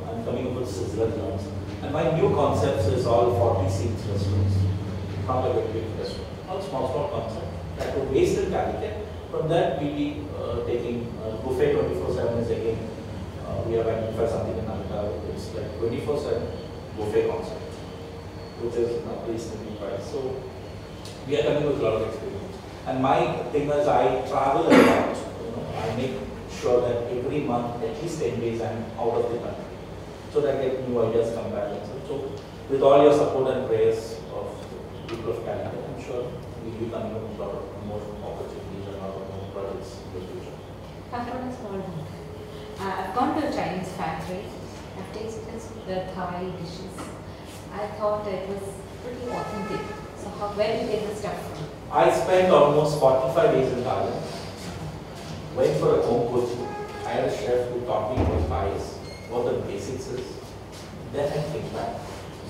I'm coming up with sizzler joints. And my new concepts is all 40 seats restaurants. Not a very big restaurant, all small concept that would waste in Calicut. From that we be taking buffet 24/7 is again we have identified something in Malabar. It's like 24/7 buffet concept, which is reasonably priced. So we are coming with a lot of experience. And my thing is I travel a lot. I make sure that every month at least 10 days I'm out of the country, so that I get new ideas come back. So with all your support and prayers of people of Canada, I'm sure we'll be coming up with a lot of more opportunities and a lot of more projects in the future. I've gone to a Chinese factory. I've tasted the Thai dishes. I thought it was pretty authentic. So where do you get the stuff from? I spent almost 45 days in Thailand. Went for a home coaching. I had a chef who taught me what spice, what the basics is. Then I came back.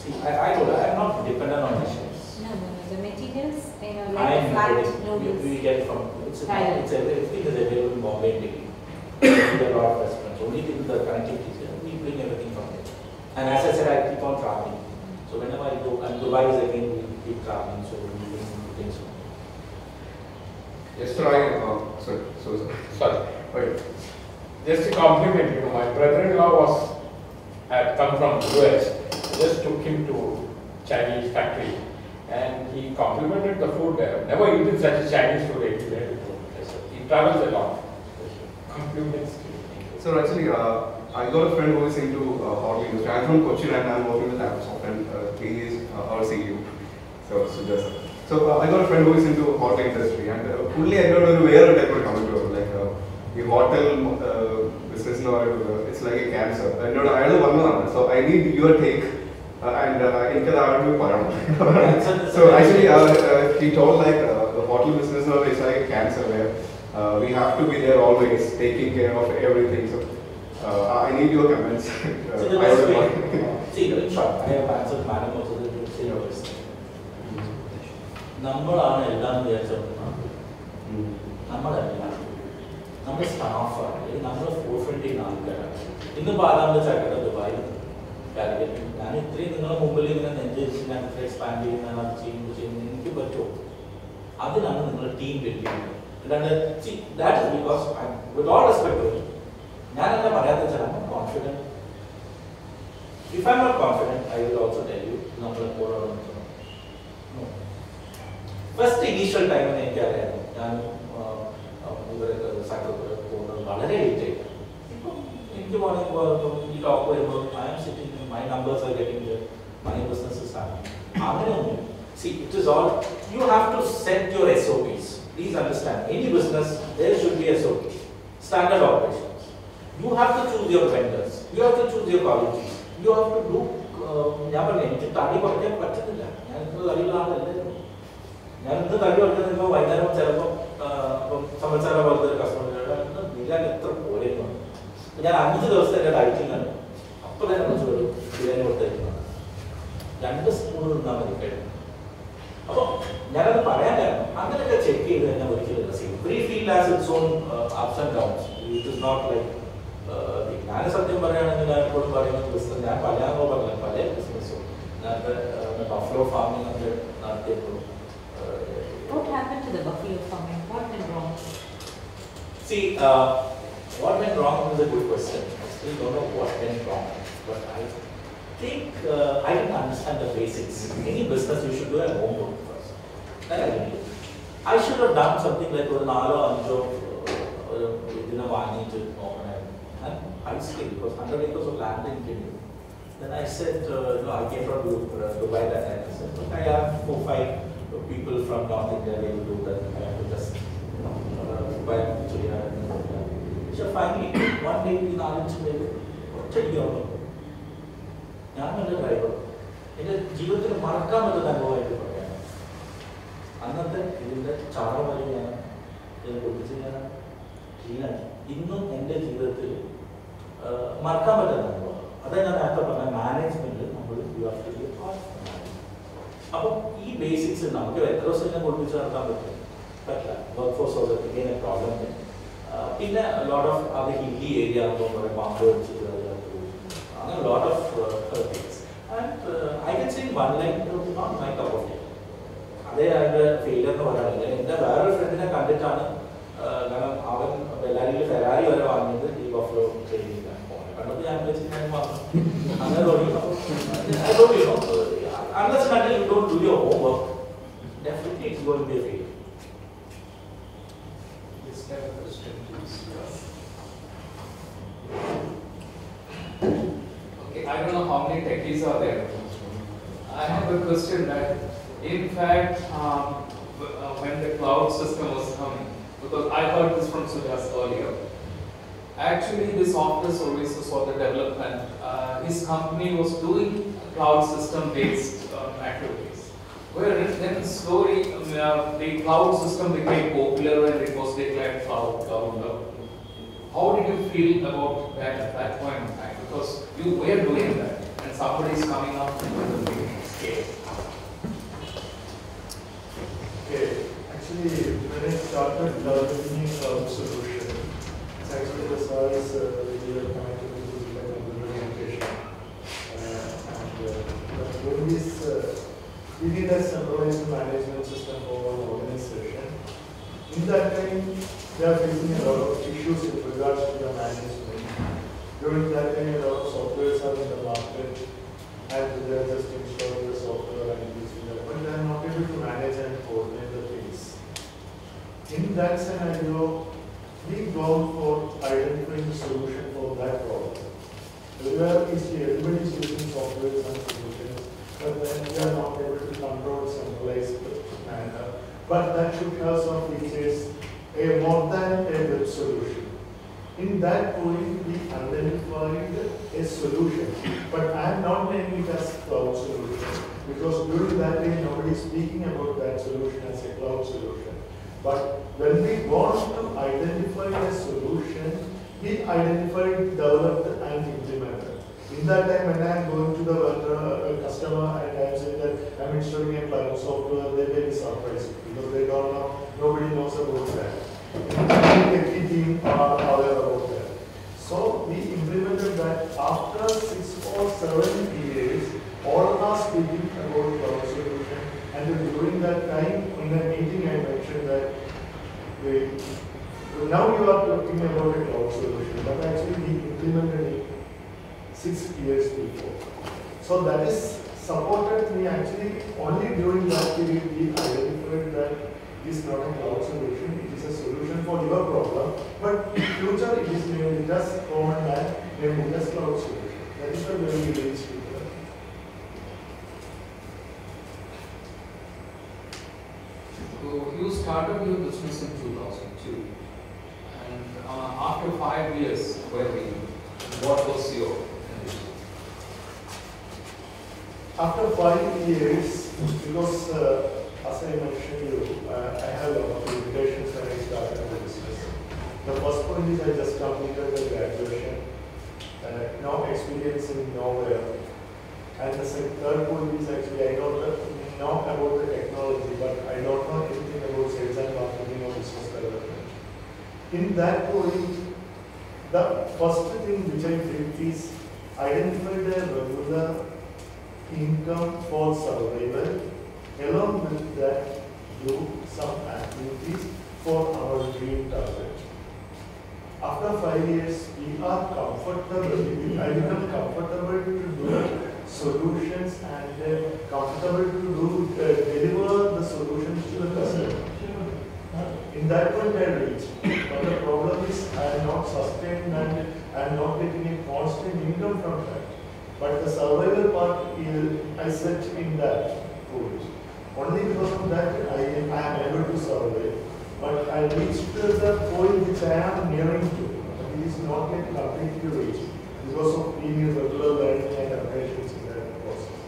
See, I'm not dependent on the chefs. No. The materials, like I'm flat noodles. we get it from, Thailand. everything is available in Bombay and Delhi. There are a lot of restaurants. Only thing is the connectivity is there. We bring everything from there. And as I said, I keep on traveling. So whenever I go, and Dubai is again, we keep traveling, so we bring things from there. Just try, sorry. Okay. Just to compliment you, my brother-in-law had come from US. Just took him to Chinese factory, and he complimented the food there. Never eaten such a Chinese food again. He travels a lot. Compliments to you. So actually, I got a friend who is into hotel industry. I'm from Cochin and I'm working with Amazon, and he is our CEO. So I got a friend who is into hotel industry, and fully I don't know where it ever coming to, like the hotel business now, it's like a cancer. I don't know. So I need your take, and so actually he told like the hotel business now is like a cancer where we have to be there always, taking care of everything. So I need your comments. See, in short, I have answered madam also that you say your question. നമ്മളാണ് എല്ലാം വിചാരിച്ചോണ്ടിരുന്നത്. നമ്മുടെ സ്റ്റാഫാണ്, നമ്മൾ ഫോർഫിൽ ചെയ്യുന്ന ആൾക്കാരാണ്. ഇന്നിപ്പോൾ ആദാമിന്റെ ചായക്കട ദുബായിൽ കാലിക്കറ്റ്. ഞാൻ ഇത്രയും നിങ്ങളുടെ മുമ്പിൽ ഇങ്ങനെ നെഞ്ചരിച്ച് ഞാൻ ഇത്ര എക്സ്പാൻഡ് ചെയ്യുന്ന അത് ചെയ്യുന്നു എനിക്ക് പറ്റുമോ? അതിനാണ് നിങ്ങൾ ടീം ബിൽഡ് ചെയ്യുന്നത്. അല്ലാണ്ട് that is because with all respect ഞാൻ എന്താ പറയാത്ത വെച്ചാൽ I am confident. If I am not confident I will also tell you നമ്മൾ എപ്പോഴാണ് ഫസ്റ്റ് ഇനീഷ്യൽ ടൈമിൽ എനിക്കറിയായിരുന്നു ഞാൻ ഇവരൊക്കെ സൈക്കിൾ പോകുന്നത് വളരെ ലേറ്റ് ആയിട്ട്. ഇപ്പം എനിക്ക് പോകണമെങ്കിൽ ഈ ടോക്ക് വരുമ്പോൾ I M sitting, my numbers are getting, my businesses ആണ്. അങ്ങനെയൊന്നും see, it is all, you have to set your SOPs. Please understand, any business, there should be SOP, standard operations. You have to choose your vendors, you have to choose your qualities, you have to do, ഞാൻ പറഞ്ഞു എനിക്ക് തടി കുറയ്ക്കാൻ പറ്റുന്നില്ല. ഞാൻ ഇന്ന് തടിയുള്ള ആളല്ലായിരുന്നു. ഞാൻ ഇന്ന് തടി കുറയ്ക്കുമ്പോൾ വൈകുന്നേരം ചിലപ്പോൾ സംവത്സരം പോലത്തെ ഒരു കസ്റ്റമർ ബിരിയാണി എത്ര പോലെയാണ്. ഞാൻ 5 ദിവസത്തെ എൻ്റെ ഡയറ്റിംഗ് ആണ്. അപ്പോൾ തന്നെ കുറച്ച് ഒരു ബിരിയാണി കൊടുത്തേക്കുന്നത് 2 സ്പൂൺ നിന്നാൽ മതി കഴിയും. അപ്പോൾ ഞാനത് പറയാൻ കാരണം അങ്ങനെയൊക്കെ ചെക്ക് ചെയ്ത് തന്നെ ഒരിക്കലും every field has its own ups and downs. It is not like ഞാൻ സത്യം പറയുകയാണെങ്കിൽ ഞാൻ എപ്പോഴും പറയുന്നത് ബിസിനസ് ഞാൻ പല ബിസിനസ്സും ഞാൻ ബഫലോ ഫാമിംഗ് ഒക്കെ നടത്തിയപ്പോഴും. What happened to the buffalo farming? What went wrong? See, what went wrong is a good question. I still don't know what went wrong, but I think I didn't understand the basics. Any business you should do a homework first. That I didn't do. I should have done something like ഒരു 4-5 ഇതിനെ വാങ്ങിയിട്ട് നോക്കണം. And I still, because 100 acres of land in Kenya. Then I said, I came from Dubai that time. I said, look, I have 4-5 people from North India, they will do that. I have to just buy so finally, one day in Adamindae Chayakada, ഞാനൊരു driver എൻ്റെ ജീവിതത്തിൽ മറക്കാൻ പറ്റുന്ന അനുഭവമായിട്ട് പറയാം. അന്നത്തെ ഇതിൻ്റെ ചാറ വഴി ഞാൻ ഇത് പൊട്ടിച്ച് ഞാൻ ക്ലീനാക്കി. ഇന്നും എൻ്റെ ജീവിതത്തിൽ മറക്കാൻ പറ്റുന്ന അനുഭവം. അതായത് ഞാൻ നേരത്തെ പറഞ്ഞ മാനേജ്മെൻറ്റിൽ നമ്മൾ you have to be part. അപ്പോൾ ഈ ബേസിക്സ് നമുക്ക് എത്ര ദിവസം ഞാൻ പൊട്ടിച്ച് നടത്താൻ പറ്റില്ല. Work force of again A problem. പിന്നെ ലോട്ട് ഓഫ് അത് ഹില്ലി ഏരിയ ആകുമ്പോൾ കുറേ പാമ്പ് വെച്ചിട്ട് a lot of things, and I can say in one line, it was not my cup of tea. അതേ അതിൻ്റെ ഫെയിലർ എന്ന് പറയാനില്ല. എൻ്റെ വേറൊരു ഫ്രണ്ടിനെ കണ്ടിട്ടാണ് കാരണം അവൻ ബെല്ലാരിയിൽ ഫെറാരി വരെ വാങ്ങിയത് ഈ ബഫലോ ട്രെയിനിങ്ങിലാണ് പോകുന്നത്. കണ്ടത് ഞാൻ വെച്ചിട്ട് അങ്ങനെ തുടങ്ങി. Unless and until you don't do your homework, definitely it's going to be a failure. This kind of question, please. I don't know how many techies are there. I have a question that, in fact, when the cloud system was coming, because I heard this from Sujas earlier, actually the software services for the development, his company was doing cloud system based activities. Well, then slowly the cloud system became popular and it was declared cloud. How did you feel about that at that point in time? Because you were doing that and somebody is coming up with a big scale. Okay, actually when I started developing a cloud solution, it's actually the service we were connected to the implementation. When this we did a centralized management system for our organization. In that time, they are facing a lot of issues with regards to the management. During that time, a lot of softwares are in the market and they are just installing the software and using it, but they are not able to manage and coordinate the things. In that scenario, we go for identifying the solution for that problem. Everybody is using softwares and solutions, but then we are not able to control centralized manner. But that should have some features, a more than a web solution. In that point, we identified a solution, but I am not naming it as cloud solution because during that time nobody is speaking about that solution as a cloud solution. But when we want to identify a solution, we identified, developed, and implemented. In that time, when I am going to the customer and I am saying that I am installing a cloud software, they may be surprised because they don't know, nobody knows about that. The techie team are aware about that. So we implemented that after 6 or 7 years, all are speaking about cloud solution. And during that time, in a meeting, I mentioned that now you are talking about a cloud solution, but actually we implemented it 6 years before. So that is supported me actually only during that period we identified that it is not a cloud solution, it is a solution for your problem, but in future it is named as common man, named as cloud solution. That is the way we reached it. So you started your business in 2002 and after 5 years, what was your ambition? After 5 years, because as I mentioned you, I have a lot of limitations when I started the business. The first point is I just completed the graduation, no experience in nowhere. And the third point is actually I don't know about the technology, but I don't know anything about sales and marketing or business development. In that point, the first thing which I did is identify the regular income for survival. Along with that, do some activities for our dream target. After 5 years, we are comfortable, I become comfortable to do solutions and comfortable to deliver the solutions to the customer. In that point I reached, but the problem is I am not sustained and I am not getting a constant income from that. But the survival part I set in that point. Only because of that I am able to survive. But I reached the point which I am nearing to, but it is not yet completely reached because of being a regular learning and operations in that process.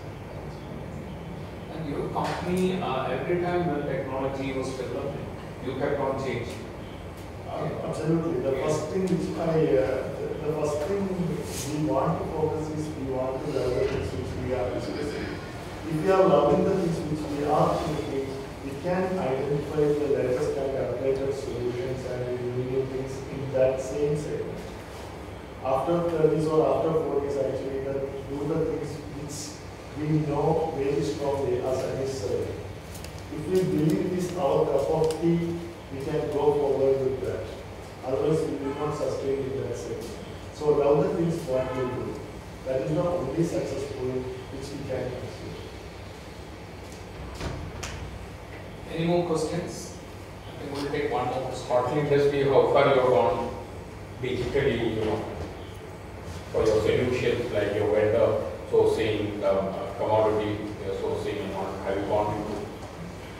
And your company, every time when technology was developing, you kept on changing. Absolutely. The first thing which the first thing we want to focus is we want to love the things which we are discussing. If we are loving the things which we are thinking, we can identify the latest and updated solutions and new things in that same segment. After 30s or after 40s, actually, do the things which we know very strongly as Aneez said. If we believe it is our cup of tea, we can go forward with that. Otherwise, we will not sustain in that segment. So, love the things what we do. That is the only success point which we can pursue. Any more questions? I think we'll take one more. Hotel industry, how far you have gone digitally, for your solutions, like your vendor sourcing, commodity sourcing, and all, have you gone into?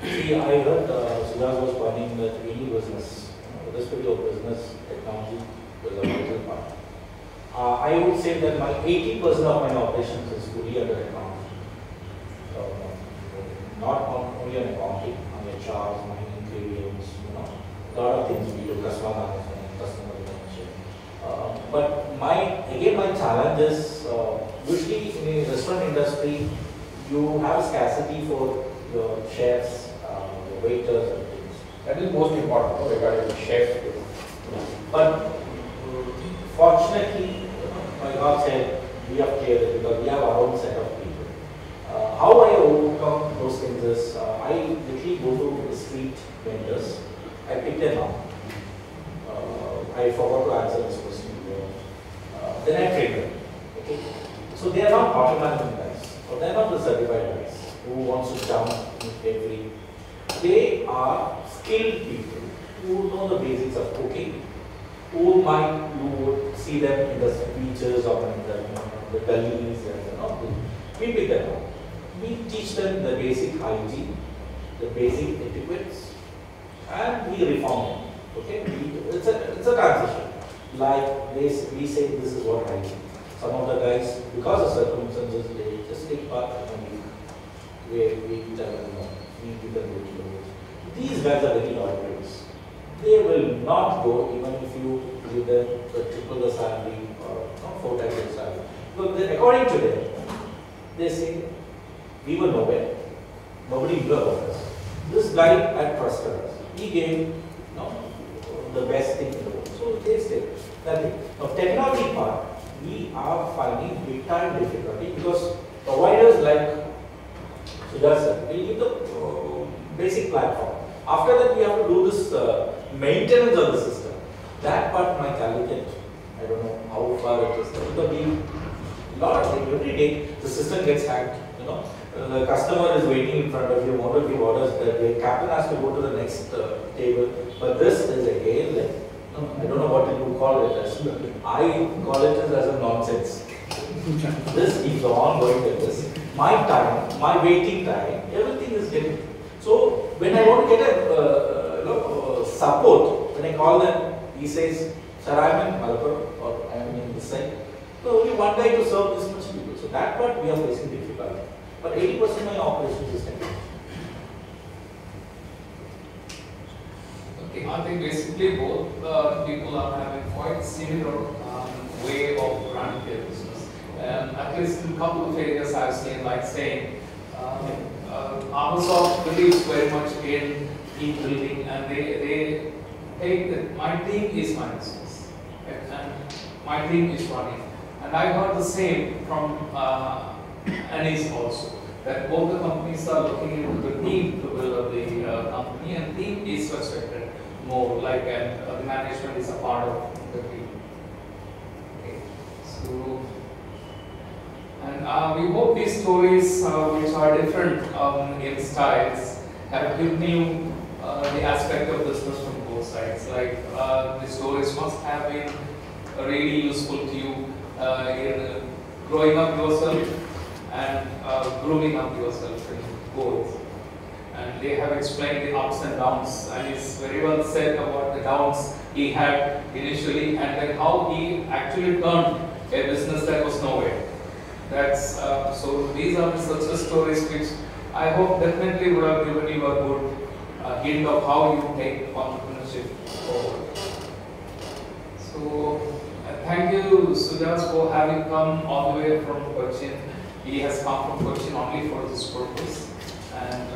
See, I heard Sudhar was running with any business, irrespective of business, technology was a vital part. I would say that my 80% of my operations is fully under technology. Not of things we do, customer management, customer retention. But my challenge is usually in the restaurant industry, you have scarcity for your chefs, your waiters and things. That is most important regarding the chef. But fortunately, my God said, we have cleared it because we have our own set of people. How I overcome those things is, I literally go to the street vendors, I pick them up. I forgot to answer this question before. Then I train them. Okay? So they are not automatic guys, or they are not the certified guys who wants to jump in every. They are skilled people who know the basics of cooking, who might you would see them in the beaches or in the gullies and we pick them up. We teach them the basic hygiene, the basic etiquettes, and we reform them. Okay, it's a transition. Like we say, this is what I do. Some of the guys, because of circumstances, they just take part and we tell them no, we give them good clothes. These guys are very loyal. They will not go even if you give them triple the salary or 4 times the salary. Because according to them, they say, we were nowhere. Nobody knew about us. This guy had trusted us. He gave the best thing in the world. So they stay. Nothing. Now, technology part, we are finding big time difficulty because providers like Sudhar will give the basic platform. After that, we have to do this maintenance of the system. That part might allocate. I don't know how far it is. Because a lot of things, every day the system gets hacked. The customer is waiting in front of you, want to give orders, the captain has to go to the next table. But this is again like, I don't know what you call it as. I call it as a nonsense. This keeps on going like this. My time, my waiting time, everything is getting. So when I want to get a support, when I call them, he says, sir, I am in Malabar or I am in this side. So only one guy to serve this much people. So that part we are facing difficulty. But 80% of my operations is technical. Okay, I think basically both people are having quite similar way of running their business. At least in a couple of areas I've seen, like saying, Amazon believes very much in team building, and they take that my team is my business, and my team is running. And I heard the same from Aneez also, that both the companies are looking into the team to build up the company, and team is respected more, like the management is a part of the team. Okay, so. And we hope these stories, which are different in styles, have given you the aspect of business from both sides. Like the stories must have been really useful to you in growing up yourself and grooming up yourself in both. And they have explained the ups and downs, and it's very well said about the downs he had initially, and then how he actually turned a business that was nowhere. That's so these are the success stories which I hope definitely would have given you a good hint of how you take entrepreneurship forward. So thank you, Sujas, for having come all the way from Cochin. He has come from Cochin only for this purpose, and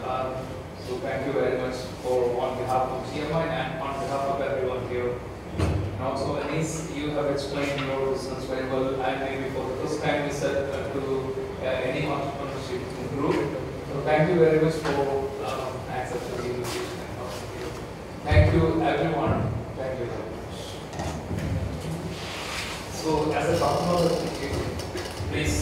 so thank you very much for on behalf of GMi and on behalf of everyone here. And also, Aneez, you have explained your business very well, and maybe for the first time you said to any entrepreneurship group. So thank you very much for accepting the invitation and talking to you. Thank you, everyone. Thank you very much. So, as a customer, please